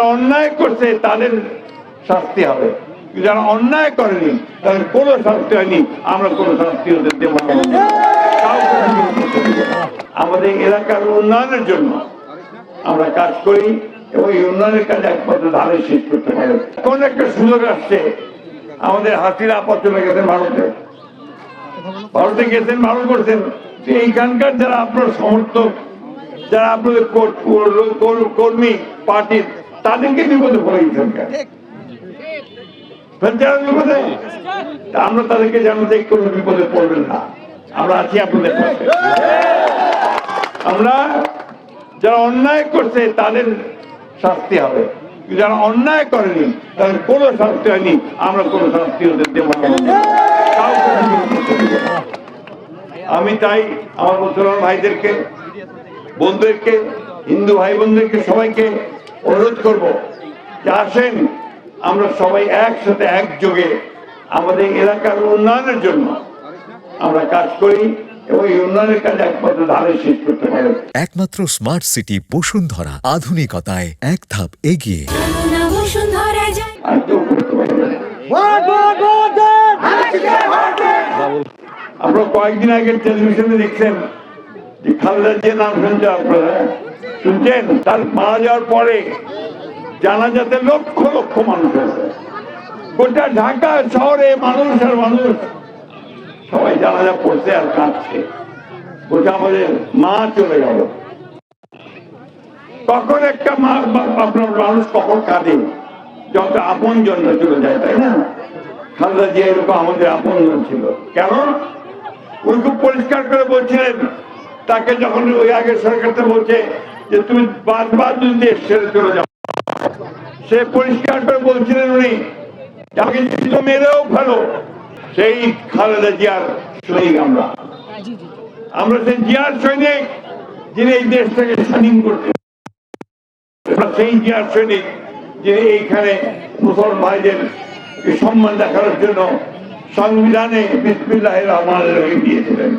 যারা অন্যায় করছে তাদের শাস্তি হবে, যারা অন্যায় করেনি তাদের কোনো শাস্তি হয়নি, আমরা কোনো শাস্তি হতে দেব না। আমাদের এলাকার উন্নয়নের জন্য আমরা কাজ করি এবং এই উন্নয়নের কাজ একমাত্র ধারে শেষ করতে পারে। কোন একটা সুযোগ আসছে, আমাদের হাসিনা আপদ চলে গেছেন ভারতে গেছেন, ভালো করছেন। এইখানকার যারা আপনার সমর্থক, যারা আপনাদের কর্মী পার্টির, তাদেরকে বিপদে পড়ে গেছেন কেন? আমরা তাদেরকে জানাতে কোনো বিপদে পড়বেন না, আমরা আছি আপনাদের পাশে। আমরা যারা অন্যায় করছে তাদের শাস্তি হবে, যারা অন্যায় করেনি তাদের কোনো শাস্তি হয়নি, আমরা কোনো শাস্তি হতে দেব না। আমি তাই আমার মুসলমান ভাইদেরকে, বন্ধুদেরকে, হিন্দু ভাই বোনদেরকে সবাইকে অনুরোধ করব যে আসেন আমরা সবাই একসাথে একযোগে আমাদের এলাকার উন্নয়নের জন্য আমরা কাজ করি এবং এই উন্নয়নের কাজ একমাত্র ধারে শেষ করতে পারে। একমাত্র স্মার্ট সিটি বসুন্ধরা, আধুনিকতায় এক ধাপ এগিয়ে। আপনারা কয়েকদিন আগে টেলিভিশনে দেখছেন যে খালেদা জিয়ার নাম শুনছে, আপনারা শুনছেন? তার মারা যাওয়ার পরে জানাজাতে লক্ষ লক্ষ মানুষ আছে, গোটা ঢাকা শহরে মানুষ আর মানুষ, সবাই জানাজা পড়ছে আর কাঁদছে, বলছে আমাদের মা চলে গেল। কখন একটা মা আপনার মানুষ কখন কাঁদে? যত আপন জনরা চলে যায়, তাই না? খালেদা জিয়া এরকম আমাদের আপন জন ছিল। কেন? উনি খুব পরিষ্কার করে বলছিলেন, তাকে যখন ওই আগের সরকারটা বলছে যে তুমি বারবার যদি দেশ ছেড়ে চলে যাও, সে পরিষ্কার করে বলছিলেন উনি আমাকে মেরেও ফেলো। সেই খালেদা জিয়ার সৈনিক আমরা সেই জিয়ার সৈনিক যিনি এই দেশটাকে স্বাধীন করতে, সেই জিয়ার সৈনিক যিনি এইখানে মুসলমান ভাইদের সম্মান দেখানোর জন্য সংবিধানে বিসমিল্লাহির রহমানির রহিম দিয়েছিলেন।